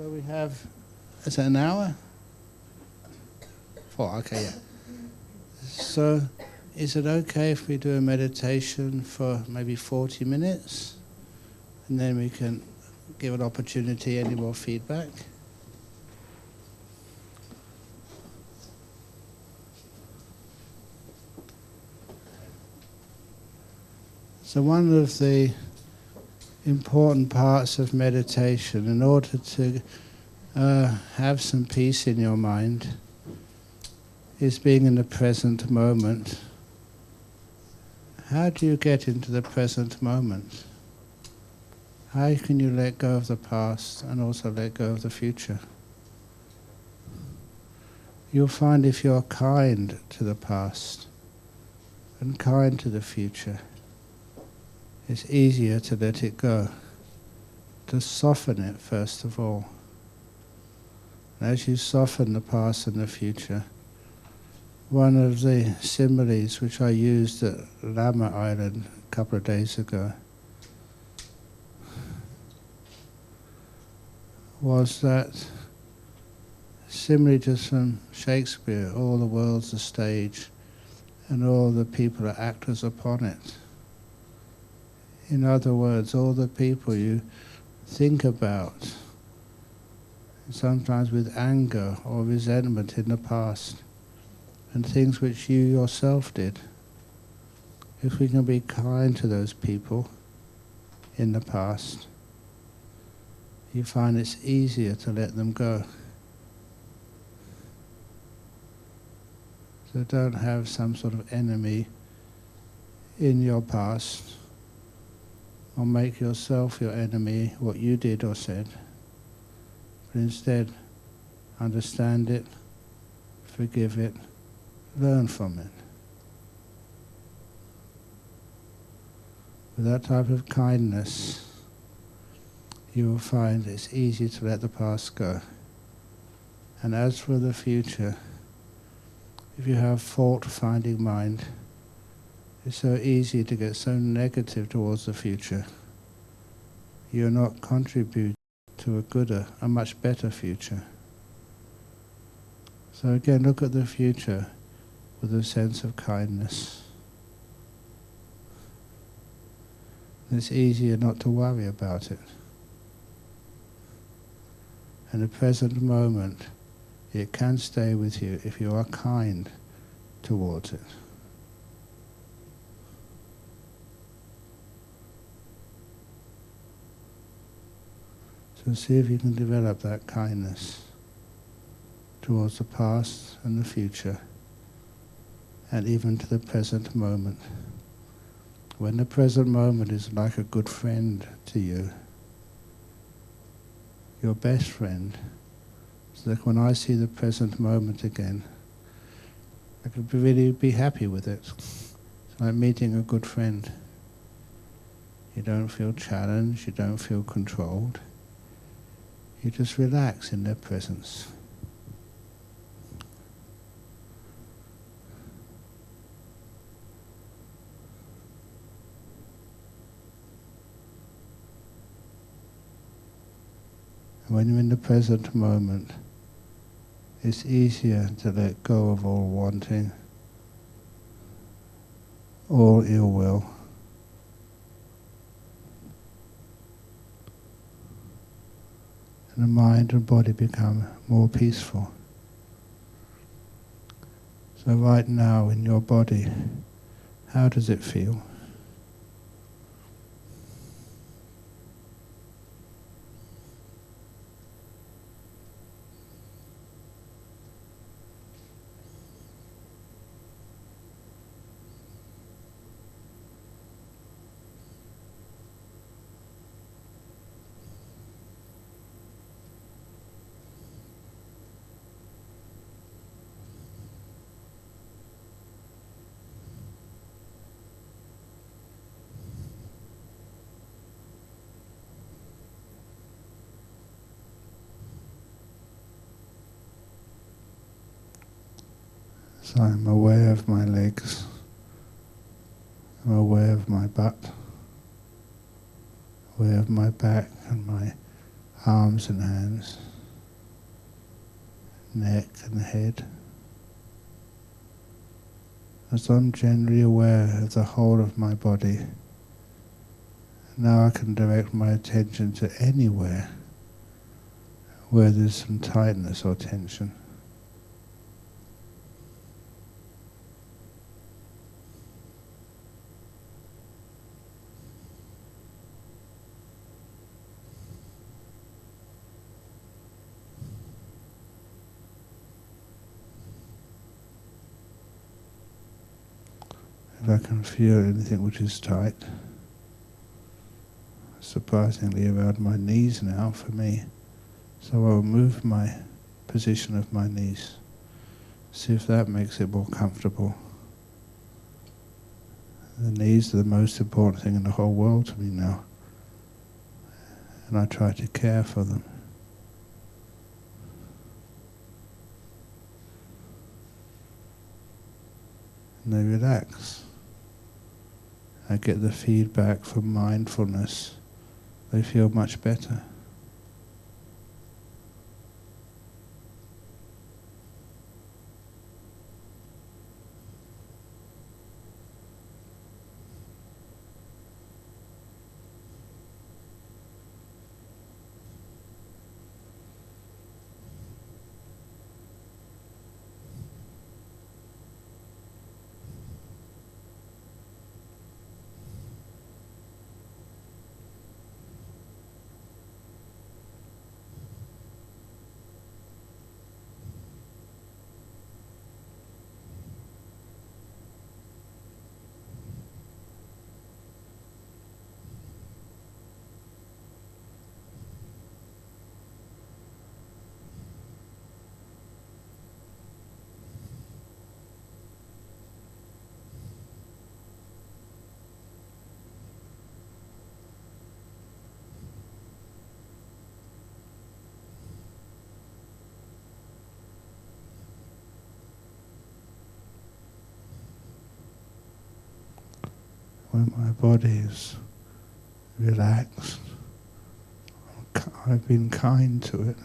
So we have, is it an hour? 4, okay, yeah. So is it okay if we do a meditation for maybe 40 minutes? And then we can give an opportunity, any more feedback? So one of the important parts of meditation, in order to have some peace in your mind, is being in the present moment. How do you get into the present moment? How can you let go of the past and also let go of the future? You'll find if you're kind to the past and kind to the future, it's easier to let it go, to soften it first of all. And as you soften the past and the future, one of the similes which I used at Lama Island a couple of days ago was that simile just from Shakespeare, all the world's a stage and all the people are actors upon it. In other words, all the people you think about, sometimes with anger or resentment in the past, and things which you yourself did. If we can be kind to those people in the past, you find it's easier to let them go. So don't have some sort of enemy in your past, or make yourself your enemy, what you did or said, but instead understand it, forgive it, learn from it. With that type of kindness, you will find it's easy to let the past go. And as for the future, if you have fault-finding mind, it's so easy to get so negative towards the future. You're not contributing to a much better future. So again, look at the future with a sense of kindness. It's easier not to worry about it. In the present moment, it can stay with you if you are kind towards it. So see if you can develop that kindness towards the past and the future, and even to the present moment. When the present moment is like a good friend to you, your best friend, so that when I see the present moment again, I could really be happy with it. It's like meeting a good friend. You don't feel challenged, you don't feel controlled. You just relax in their presence. When you're in the present moment, it's easier to let go of all wanting, all ill will. And the mind and body become more peaceful. So right now in your body, how does it feel? So I'm aware of my legs, I'm aware of my butt, aware of my back and my arms and hands. neck and head. As I'm generally aware of the whole of my body, now I can direct my attention to anywhere where there's some tightness or tension. If I can feel anything which is tight, surprisingly around my knees now for me, so I'll move my position of my knees, see if that makes it more comfortable. The knees are the most important thing in the whole world to me now, and I try to care for them. And they relax. I get the feedback from mindfulness. They feel much better. When my body is relaxed, I've been kind to it.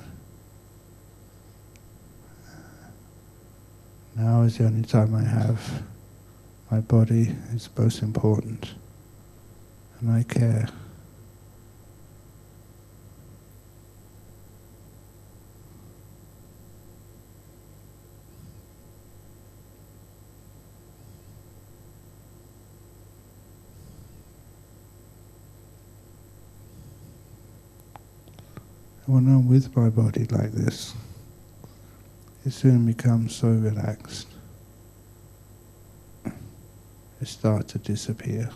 Now is the only time I have. My body is most important, and I care. When I'm with my body like this, it soon becomes so relaxed. It starts to disappear.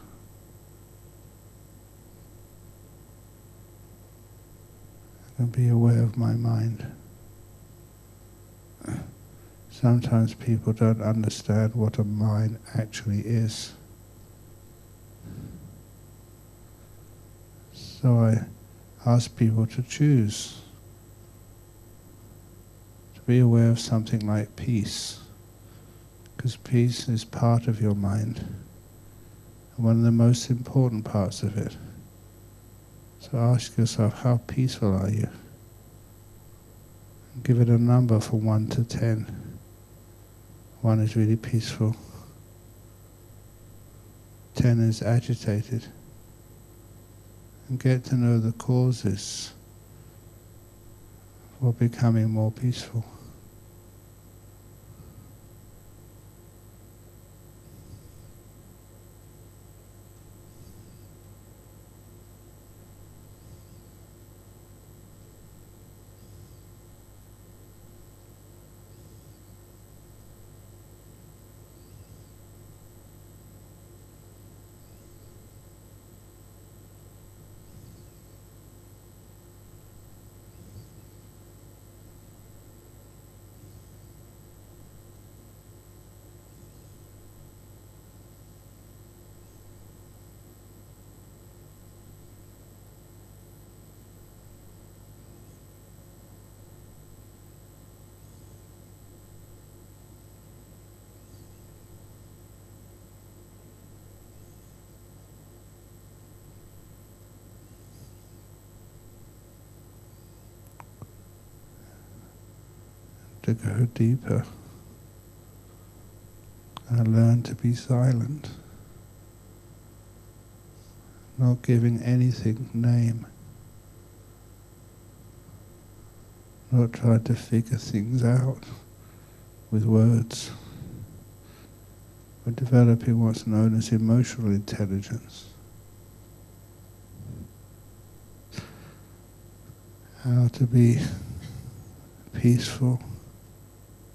I can be aware of my mind. Sometimes people don't understand what a mind actually is. So I ask people to choose to be aware of something like peace, because peace is part of your mind and one of the most important parts of it. So ask yourself, how peaceful are you? And give it a number from 1 to 10. 1 is really peaceful. 10 is agitated. And get to know the causes for becoming more peaceful. to go deeper. I learn to be silent, not giving anything name, not trying to figure things out with words. We're developing what's known as emotional intelligence. How to be peaceful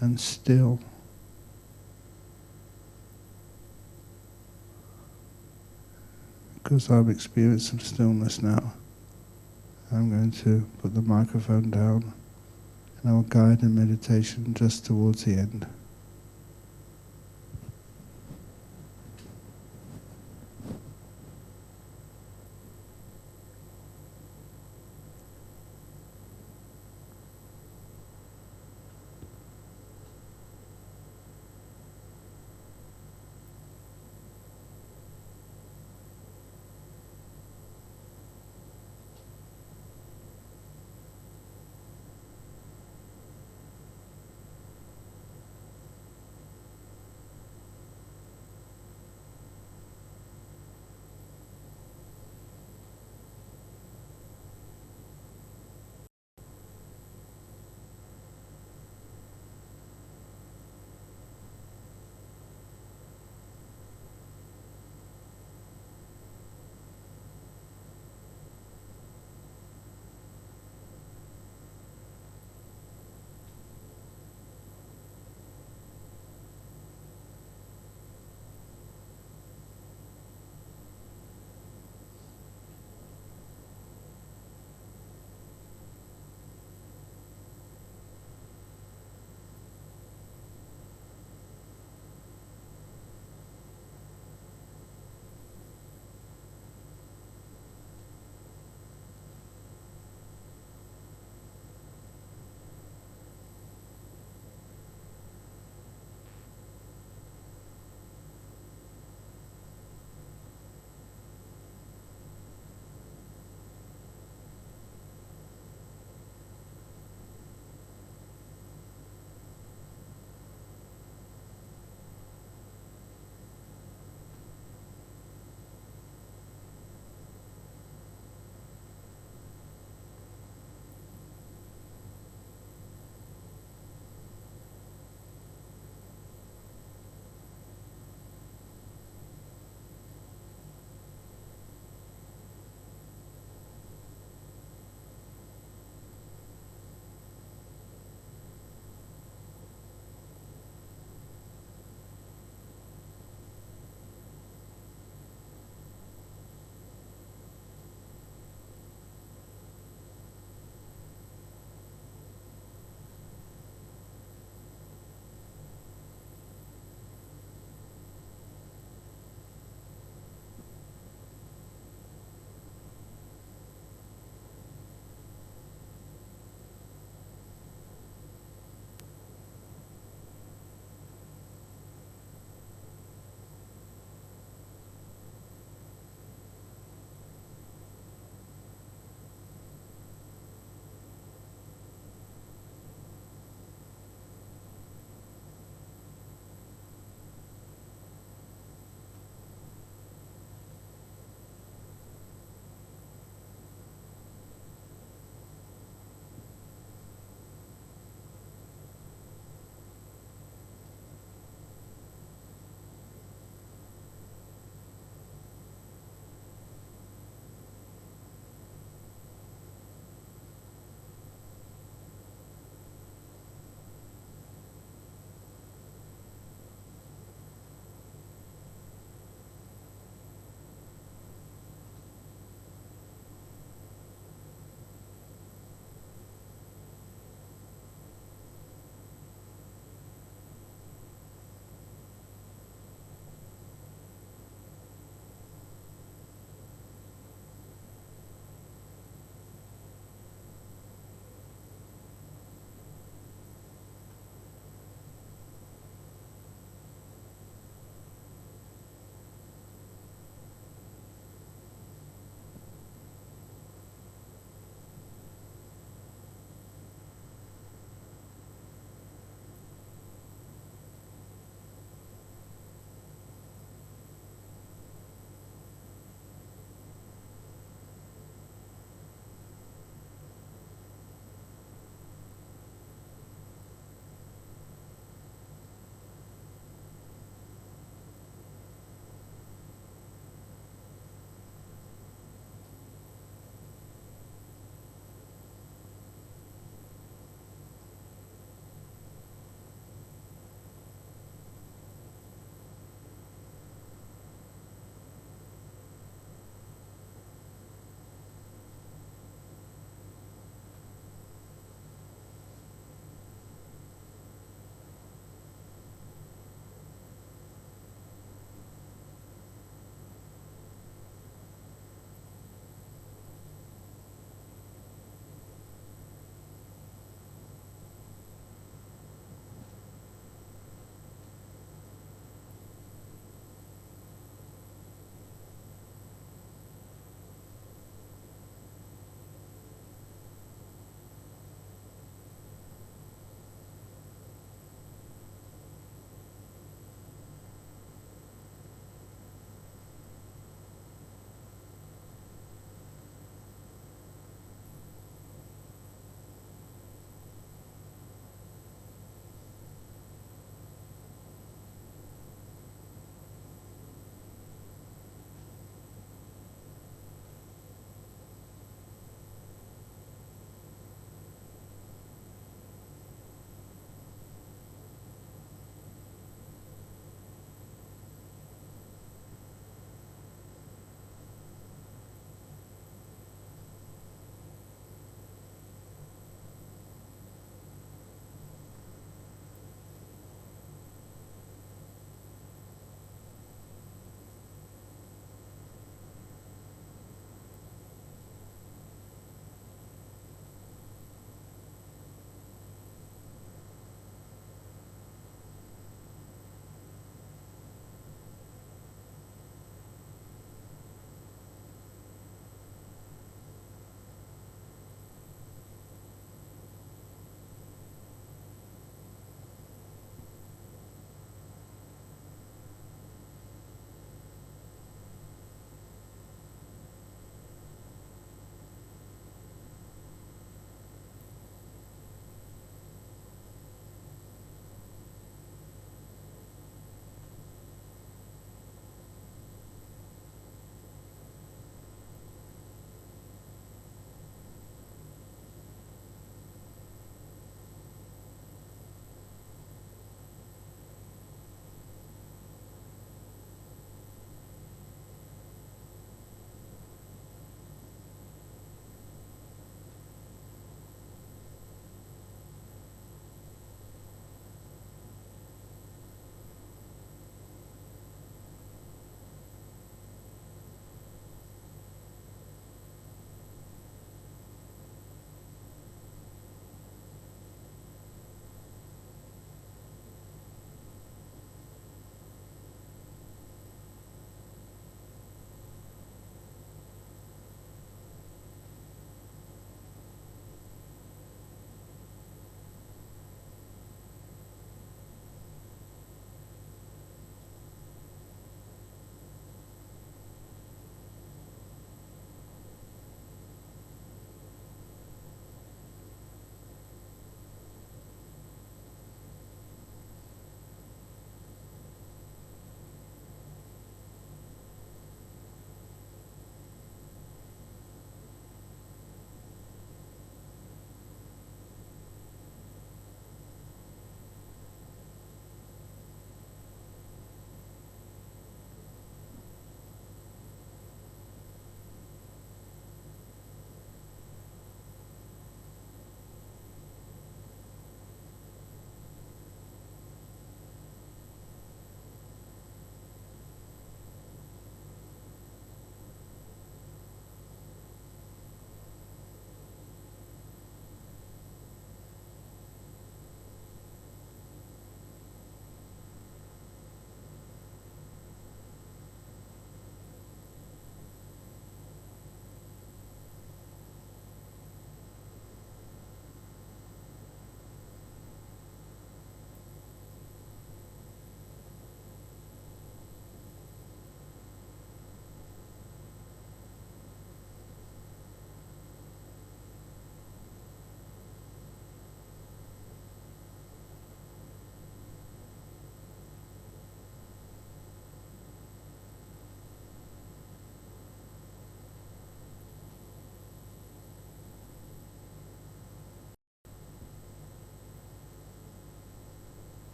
and still. Because I've experienced some stillness now, I'm going to put the microphone down and I'll guide the meditation just towards the end.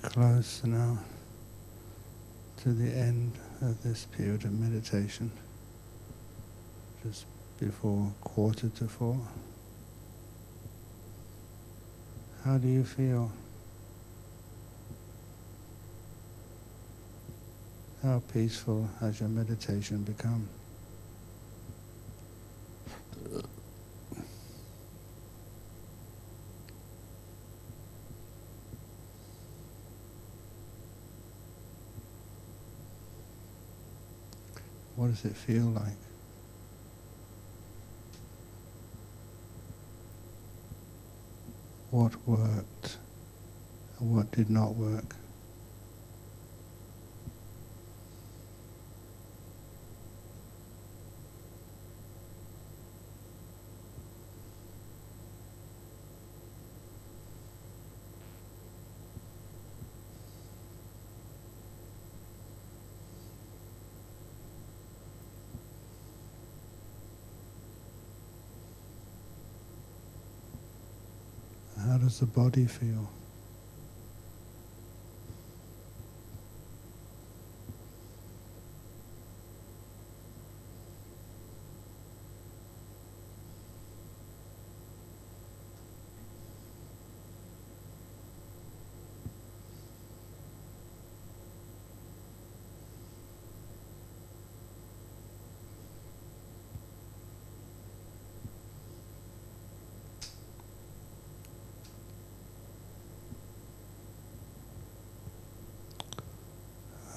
close now to the end of this period of meditation, just before 3:45. How do you feel? How peaceful has your meditation become? What does it feel like? What worked and what did not work? How does the body feel?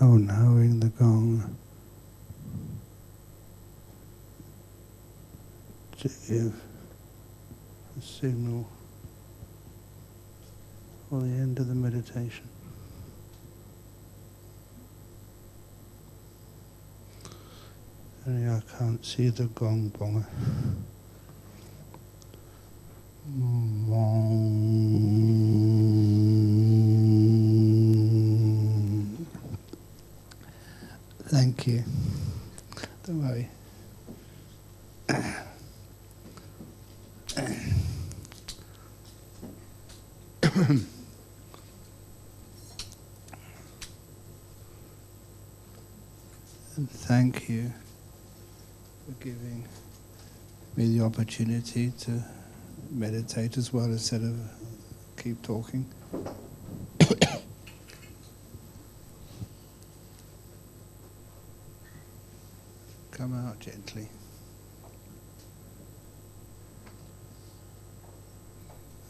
Oh, knowing the gong to give a signal for the end of the meditation. Only I can't see the gong bonger. Thank you. Don't worry. And thank you for giving me the opportunity to meditate as well instead of keep talking. Come out gently.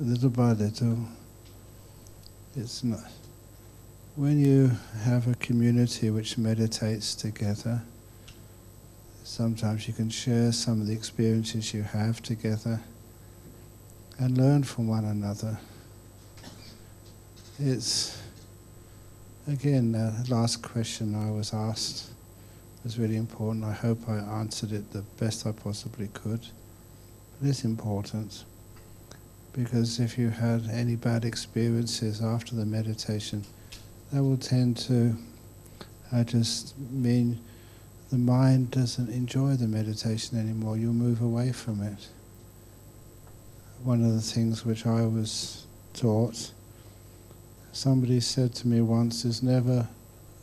Little by little, it's not. When you have a community which meditates together, sometimes you can share some of the experiences you have together and learn from one another. It's, again, the last question I was asked was really important. I hope I answered it the best I possibly could. But it's important because if you had any bad experiences after the meditation, that will tend to just mean the mind doesn't enjoy the meditation anymore. You'll move away from it. One of the things which I was taught, somebody said to me once, there's never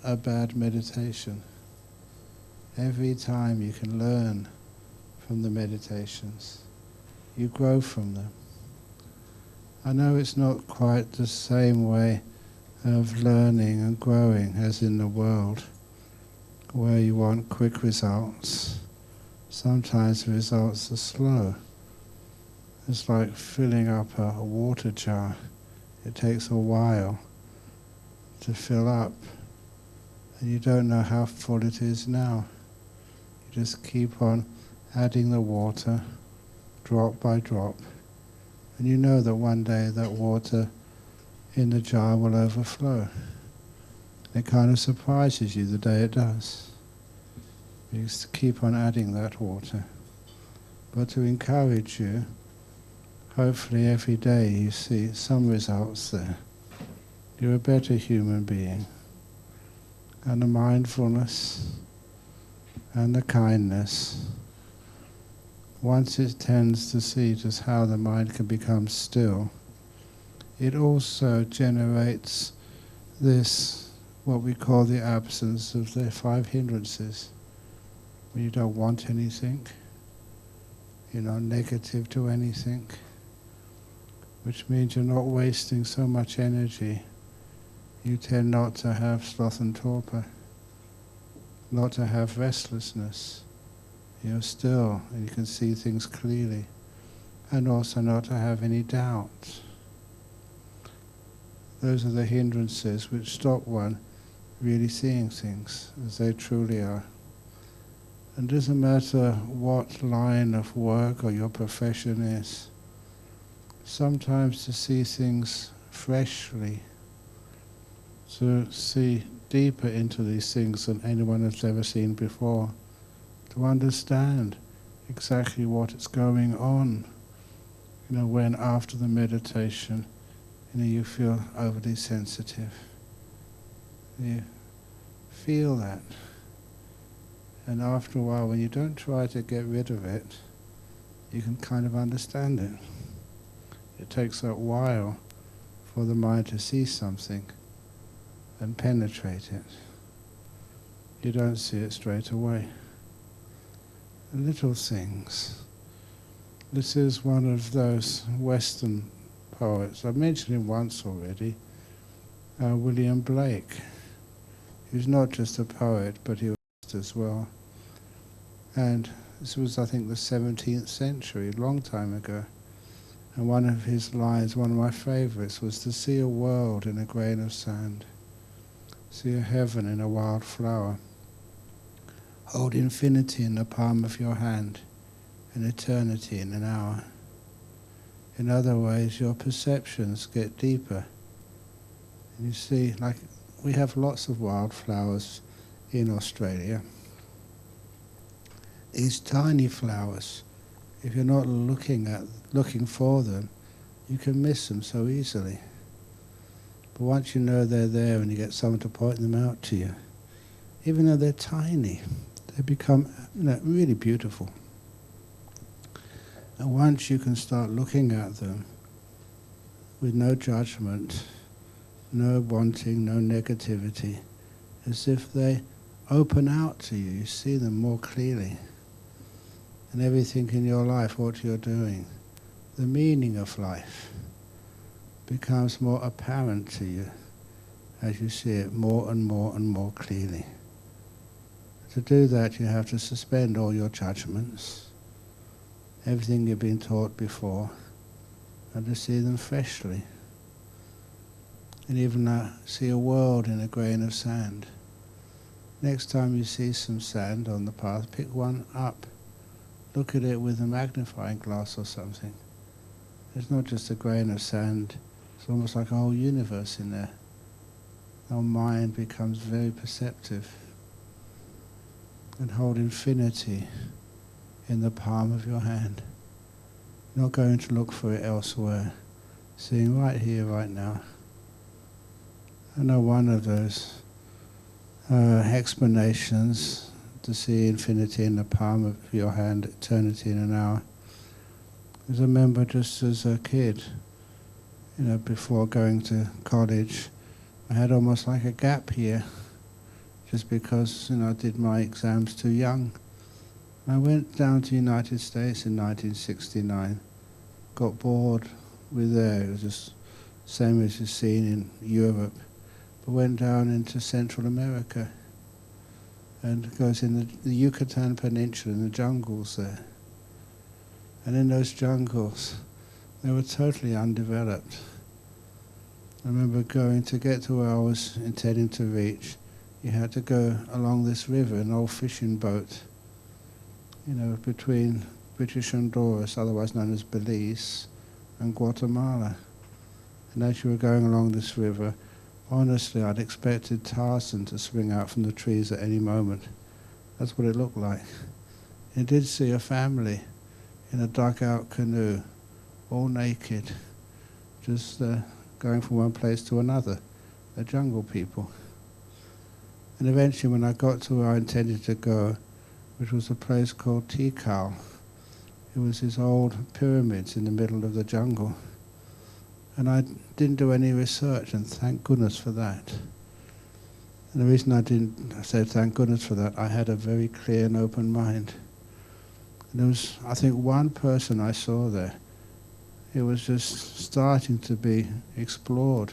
a bad meditation. Every time you can learn from the meditations, you grow from them. I know it's not quite the same way of learning and growing as in the world, where you want quick results. Sometimes the results are slow. It's like filling up a water jar. It takes a while to fill up, and you don't know how full it is now. You just keep on adding the water, drop by drop, and you know that one day that water in the jar will overflow. It kind of surprises you the day it does. You just keep on adding that water. But to encourage you, hopefully every day you see some results there. You're a better human being. And the mindfulness and the kindness, once it tends to see just how the mind can become still, it also generates this, what we call the absence of the 5 hindrances. When you don't want anything, you're not negative to anything, which means you're not wasting so much energy. You tend not to have sloth and torpor, not to have restlessness. You're still, and you can see things clearly, and also not to have any doubt. Those are the hindrances which stop one really seeing things as they truly are. And it doesn't matter what line of work or your profession is, sometimes to see things freshly, to see deeper into these things than anyone has ever seen before, to understand exactly what is going on. When after the meditation, you feel overly sensitive. You feel that. And after a while, when you don't try to get rid of it, you can kind of understand it. It takes a while for the mind to see something and penetrate it. You don't see it straight away. Little things. This is one of those Western poets. I've mentioned him once already, William Blake. He was not just a poet, but he was as well. And this was, I think, the 17th century, a long time ago. And one of his lines, one of my favourites, was to see a world in a grain of sand, see a heaven in a wild flower, hold infinity in the palm of your hand, and eternity in an hour. In other ways, your perceptions get deeper. And you see, like, we have lots of wildflowers in Australia. These tiny flowers, if you're not looking for them, you can miss them so easily. But once you know they're there and you get someone to point them out to you, even though they're tiny, they become really beautiful. And once you can start looking at them with no judgment, no wanting, no negativity, as if they open out to you, you see them more clearly. And everything in your life, what you're doing, the meaning of life, becomes more apparent to you as you see it more and more and more clearly. To do that, you have to suspend all your judgments, everything you've been taught before, and to see them freshly. And even see a world in a grain of sand. Next time you see some sand on the path, pick one up. Look at it with a magnifying glass or something. It's not just a grain of sand, it's almost like a whole universe in there. Our mind becomes very perceptive. And hold infinity in the palm of your hand. Not going to look for it elsewhere. Seeing right here, right now. I know one of those explanations to see infinity in the palm of your hand, eternity in an hour. I remember just as a kid, before going to college, I had almost like a gap year, just because I did my exams too young. I went down to the United States in 1969, got bored with there. It was just the same as you've seen in Europe, but went down into Central America and goes in the Yucatan Peninsula, in the jungles there. And in those jungles, they were totally undeveloped. I remember going to get to where I was intending to reach. You had to go along this river, an old fishing boat, between British Honduras, otherwise known as Belize, and Guatemala. And as you were going along this river, honestly, I'd expected Tarzan to spring out from the trees at any moment. That's what it looked like. I did see a family in a dugout canoe, all naked, just going from one place to another. They're jungle people. And eventually when I got to where I intended to go, which was a place called Tikal, it was these old pyramids in the middle of the jungle. And I didn't do any research, and thank goodness for that. And the reason I said thank goodness for that, I had a very clear and open mind. And there was, I think, one person I saw there. It was just starting to be explored.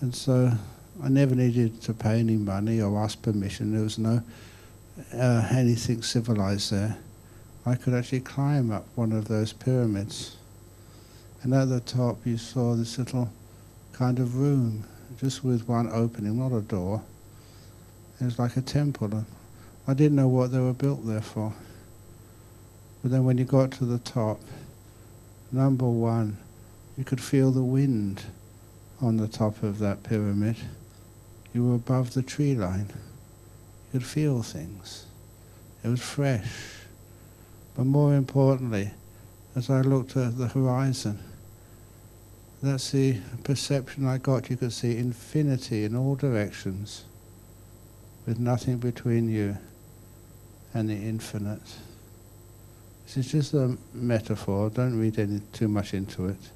And so I never needed to pay any money or ask permission. There was no anything civilized there. I could actually climb up one of those pyramids. And at the top you saw this little kind of room, just with one opening, not a door. It was like a temple. I didn't know what they were built there for. But then when you got to the top, number one, you could feel the wind on the top of that pyramid. You were above the tree line. You could feel things. It was fresh. But more importantly, as I looked at the horizon, that's the perception I got. You could see infinity in all directions, with nothing between you and the infinite. This is just a metaphor. Don't read too much into it.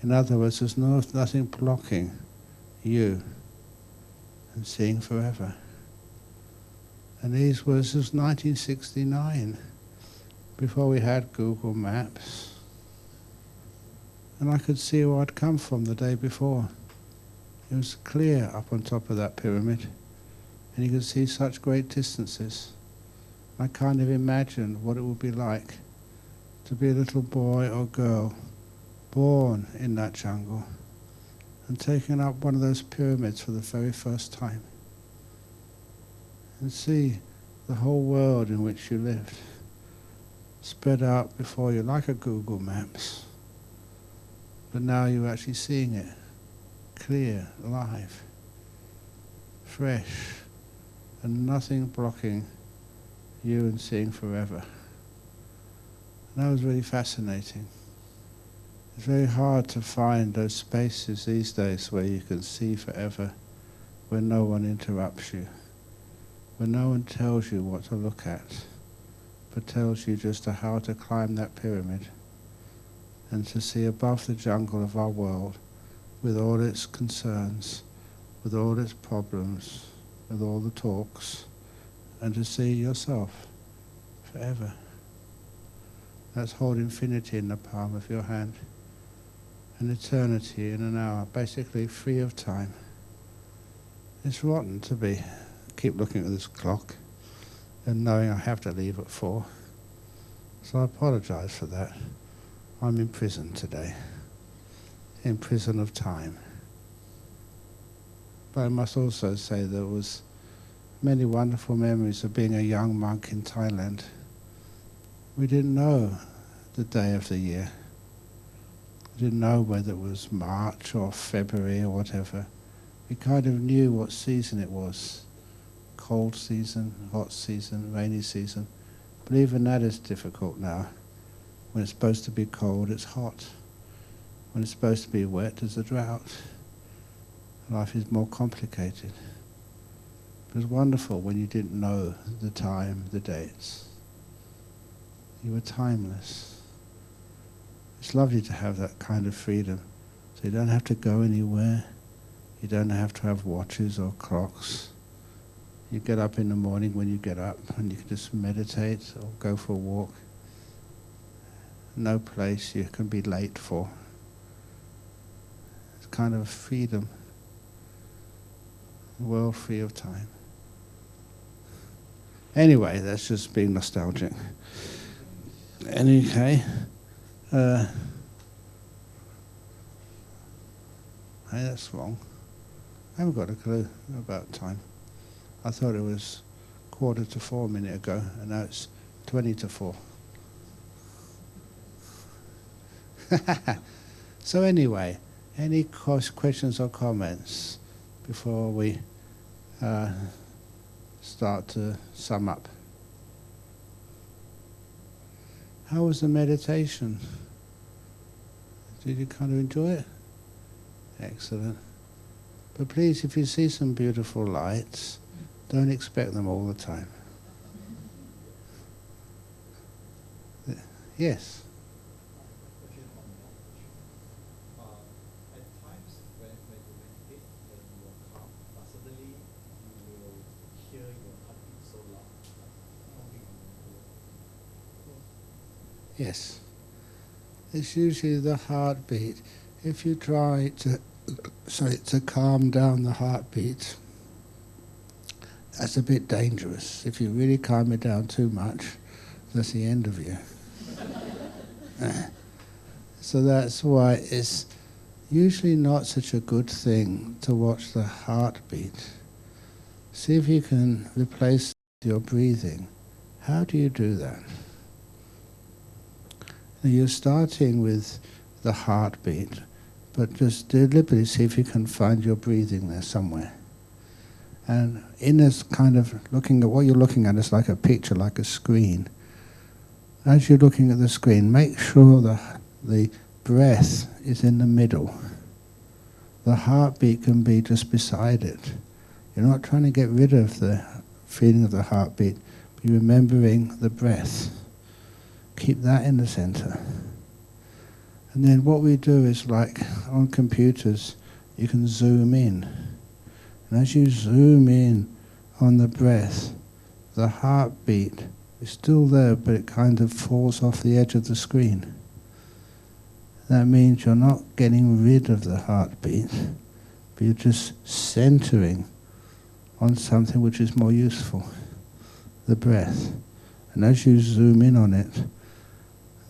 In other words, there's nothing blocking you and seeing forever. And these was 1969, before we had Google Maps. And I could see where I'd come from the day before. It was clear up on top of that pyramid, and you could see such great distances. I kind of imagined what it would be like to be a little boy or girl born in that jungle and taking up one of those pyramids for the very first time, and see the whole world in which you lived spread out before you like a Google Maps. But now you're actually seeing it clear, live, fresh, and nothing blocking you and seeing forever. And that was really fascinating. It's very hard to find those spaces these days where you can see forever, where no one interrupts you, where no one tells you what to look at, but tells you just how to climb that pyramid and to see above the jungle of our world, with all its concerns, with all its problems, with all the talks, and to see yourself forever. Let's hold infinity in the palm of your hand, and eternity in an hour, basically free of time. It's rotten to keep looking at this clock and knowing I have to leave at 4. So I apologize for that. I'm in prison today, in prison of time. But I must also say there was many wonderful memories of being a young monk in Thailand. We didn't know the day of the year. We didn't know whether it was March or February or whatever. We kind of knew what season it was. Cold season, hot season, rainy season. But even that is difficult now. When it's supposed to be cold, it's hot. When it's supposed to be wet, there's a drought. Life is more complicated. It was wonderful when you didn't know the time, the dates. You were timeless. It's lovely to have that kind of freedom. So you don't have to go anywhere. You don't have to have watches or clocks. You get up in the morning when you get up, and you can just meditate or go for a walk. No place you can be late for. It's kind of freedom. A world free of time. Anyway, that's just being nostalgic. Okay. Hey, that's wrong. I haven't got a clue about time. I thought it was 3:45 a minute ago, and now it's 3:20. So anyway, any questions or comments before we start to sum up? How was the meditation? Did you kind of enjoy it? Excellent. But please, if you see some beautiful lights, don't expect them all the time. Yes? Yes. It's usually the heartbeat. If you try to calm down the heartbeat, that's a bit dangerous. If you really calm it down too much, that's the end of you. So that's why it's usually not such a good thing to watch the heartbeat. See if you can replace your breathing. How do you do that? Now you're starting with the heartbeat, but just deliberately see if you can find your breathing there somewhere. And in this kind of looking at what you're looking at is like a picture, like a screen. As you're looking at the screen, make sure the breath is in the middle. The heartbeat can be just beside it. You're not trying to get rid of the feeling of the heartbeat, but you're remembering the breath. Keep that in the center. And then what we do is, like on computers, you can zoom in. And as you zoom in on the breath, the heartbeat is still there, but it kind of falls off the edge of the screen. That means you're not getting rid of the heartbeat, but you're just centering on something which is more useful, the breath. And as you zoom in on it,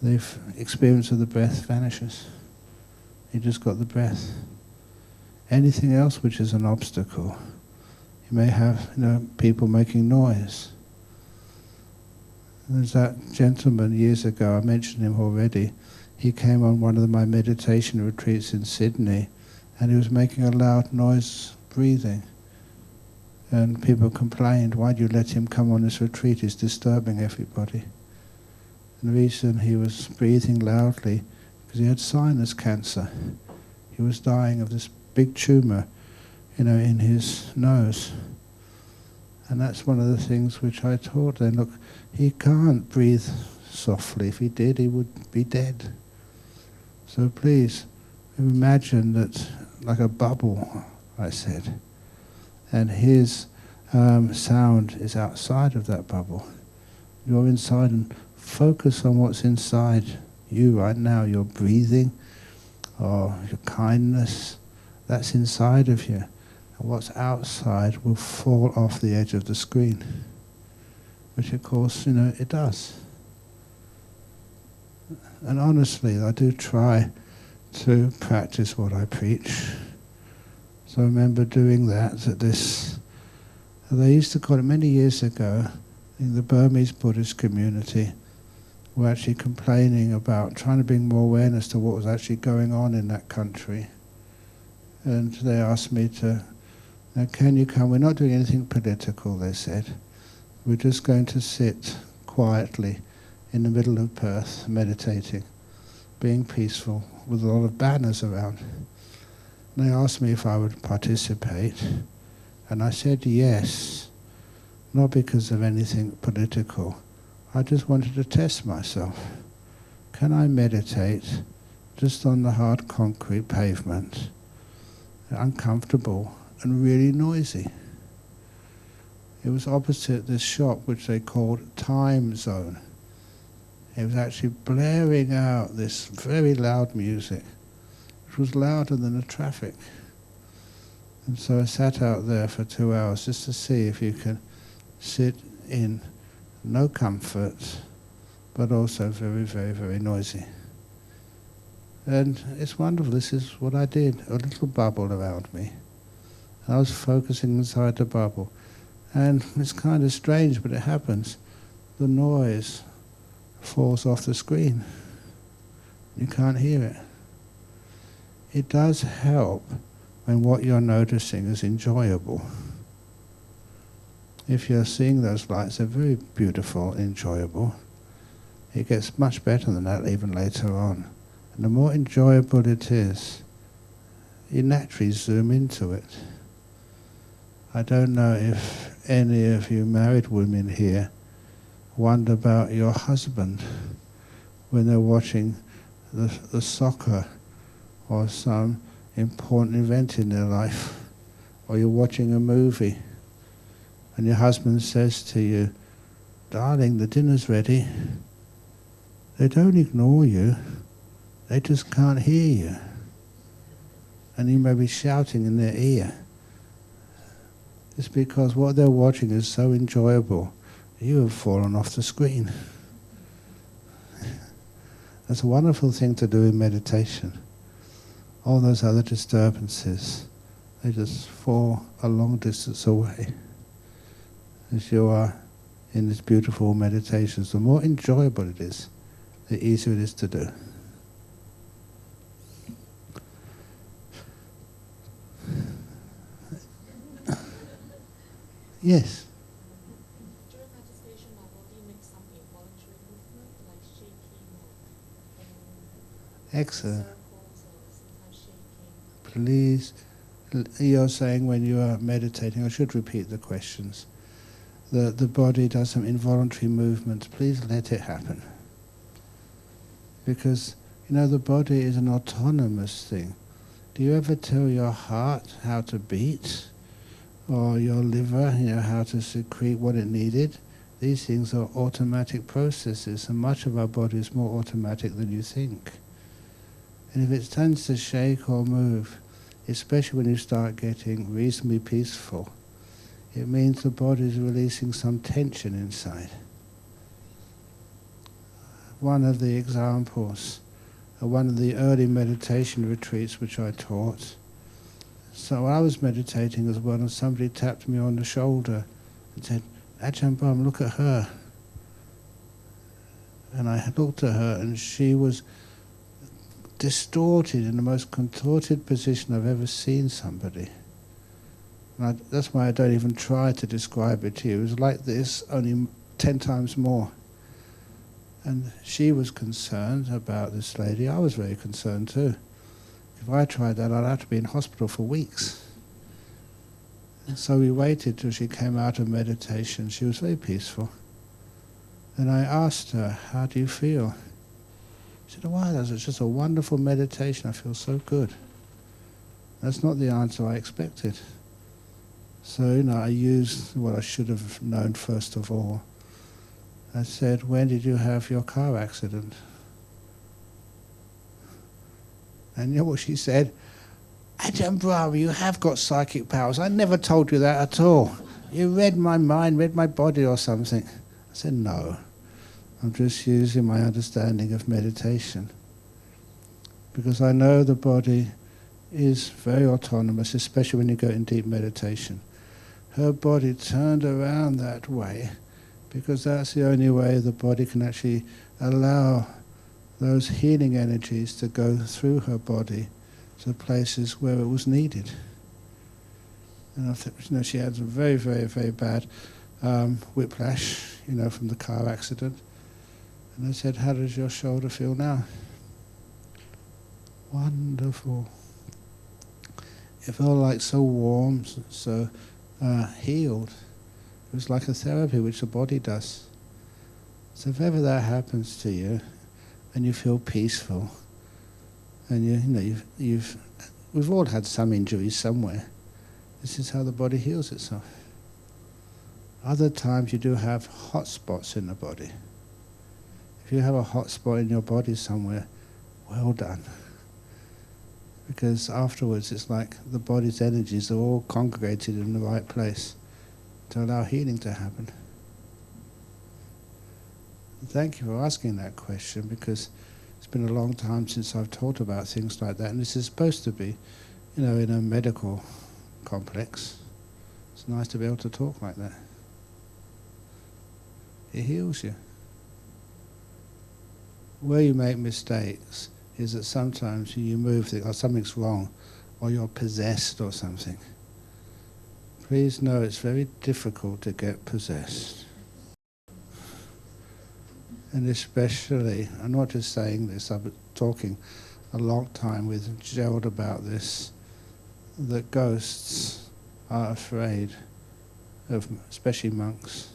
the experience of the breath vanishes. You just got the breath. Anything else which is an obstacle, you may have people making noise. There's that gentleman years ago, I mentioned him already. He came on one of my meditation retreats in Sydney, and he was making a loud noise breathing. And people complained, why do you let him come on this retreat? He's disturbing everybody. And the reason he was breathing loudly, because he had sinus cancer. He was dying of this big tumor, in his nose. And that's one of the things which I taught them. Look, he can't breathe softly. If he did, he would be dead. So please, imagine that like a bubble, I said, and his sound is outside of that bubble. You're inside, and focus on what's inside you right now, your breathing, or your kindness, that's inside of you. And what's outside will fall off the edge of the screen, which of course, it does. And honestly, I do try to practice what I preach. So I remember doing that at this, they used to call it many years ago, in the Burmese Buddhist community, were actually complaining about trying to bring more awareness to what was actually going on in that country. And they asked me to, now can you come? We're not doing anything political, they said. We're just going to sit quietly in the middle of Perth, meditating, being peaceful, with a lot of banners around. And they asked me if I would participate, and I said yes, not because of anything political. I just wanted to test myself. Can I meditate just on the hard concrete pavement, uncomfortable and really noisy? It was opposite this shop which they called Time Zone. It was actually blaring out this very loud music, which was louder than the traffic. And so I sat out there for 2 hours just to see if you can sit in no comfort, but also very, very, very noisy. And it's wonderful. This is what I did, a little bubble around me. I was focusing inside the bubble. And it's kind of strange, but it happens. The noise falls off the screen. You can't hear it. It does help when what you're noticing is enjoyable. If you're seeing those lights, they're very beautiful, enjoyable. It gets much better than that even later on. And the more enjoyable it is, you naturally zoom into it. I don't know if any of you married women here wonder about your husband when they're watching the soccer or some important event in their life, or you're watching a movie and your husband says to you, darling, the dinner's ready. They don't ignore you, they just can't hear you. And you may be shouting in their ear. It's because what they're watching is so enjoyable, you have fallen off the screen. That's a wonderful thing to do in meditation. All those other disturbances, they just fall a long distance away as you are in this beautiful meditation. The more enjoyable it is, the easier it is to do. Yes. During meditation, my body makes some involuntary movement, like shaking or Excellent. circles or sometimes shaking. Please, you're saying when you are meditating, I should repeat the questions, the body does some involuntary movements. Please let it happen. Because, the body is an autonomous thing. Do you ever tell your heart how to beat? Or your liver, how to secrete what it needed? These things are automatic processes, and much of our body is more automatic than you think. And if it tends to shake or move, especially when you start getting reasonably peaceful, it means the body is releasing some tension inside. One of the examples, one of the early meditation retreats which I taught, so I was meditating as well, and somebody tapped me on the shoulder and said, Ajahn Brahm, look at her. And I looked at her, and she was distorted in the most contorted position I've ever seen somebody. And that's why I don't even try to describe it to you. It was like this, only 10 times more. And she was concerned about this lady. I was very concerned too. If I tried that, I'd have to be in hospital for weeks. And so we waited till she came out of meditation. She was very peaceful. And I asked her, how do you feel? She said, wow, that's just a wonderful meditation. I feel so good. That's not the answer I expected. So, I used what I should have known first of all. I said, when did you have your car accident? And you know what she said? Ajahn Brahm, you have got psychic powers. I never told you that at all. You read my mind, read my body or something. I said, no. I'm just using my understanding of meditation. Because I know the body is very autonomous, especially when you go in deep meditation. Her body turned around that way because that's the only way the body can actually allow those healing energies to go through her body to places where it was needed. And I think, she had a very, very, very bad whiplash, from the car accident. And I said, how does your shoulder feel now? Wonderful. It felt like so warm, so healed. It was like a therapy which the body does. So if ever that happens to you, and you feel peaceful, and we've all had some injuries somewhere. This is how the body heals itself. Other times you do have hot spots in the body. If you have a hot spot in your body somewhere, well done. Because afterwards it's like the body's energies are all congregated in the right place to allow healing to happen. Thank you for asking that question, because it's been a long time since I've taught about things like that, and this is supposed to be, in a medical complex. It's nice to be able to talk like that. It heals you. Where you make mistakes is that sometimes you move things, or something's wrong, or you're possessed or something. Please know it's very difficult to get possessed. And especially, I'm not just saying this, I've been talking a long time with Gerald about this, that ghosts are afraid of, especially monks.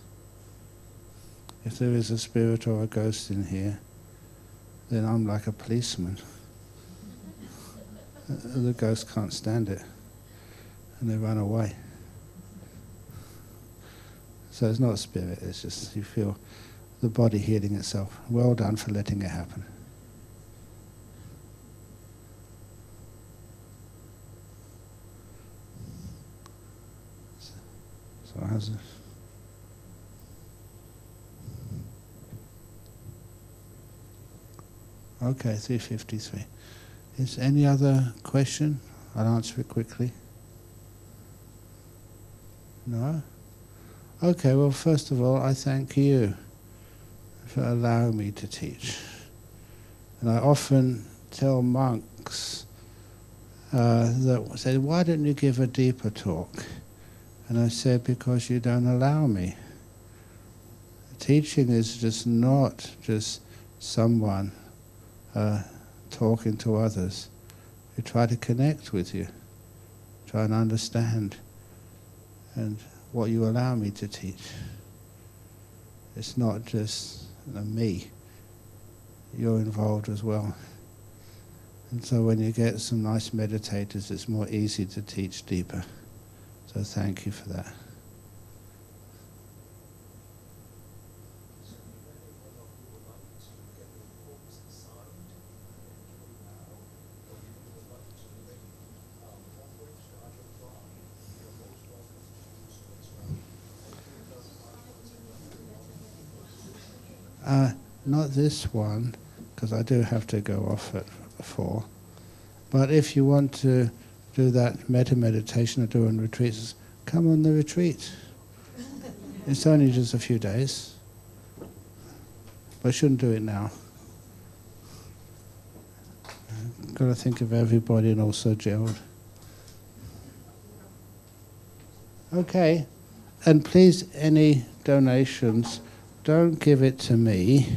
If there is a spirit or a ghost in here, then I'm like a policeman. The ghosts can't stand it, and they run away. So it's not a spirit, it's just you feel the body healing itself. Well done for letting it happen. So how's it? Okay, 3:53. Is any other question? I'll answer it quickly. No? Okay, well, first of all, I thank you for allowing me to teach. And I often tell monks that say, why don't you give a deeper talk? And I said, because you don't allow me. Teaching is just not just someone talking to others. We try to connect with you, try and understand, and what you allow me to teach. It's not just me. You're involved as well. And so when you get some nice meditators, it's more easy to teach deeper. So thank you for that. Not this one, because I do have to go off at 4. But if you want to do that meditation I do on retreats, come on the retreat. It's only just a few days. But I shouldn't do it now. I've got to think of everybody and also Gerald. Okay. And please, any donations, don't give it to me,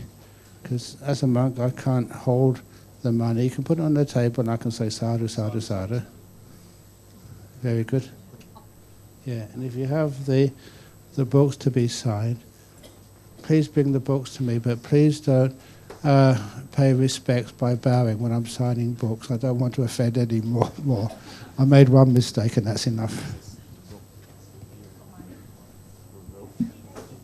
because as a monk I can't hold the money. You can put it on the table and I can say sadhu, sadhu, sadhu. Very good. Yeah, and if you have the books to be signed, please bring the books to me, but please don't pay respects by bowing when I'm signing books. I don't want to offend any more. I made one mistake and that's enough.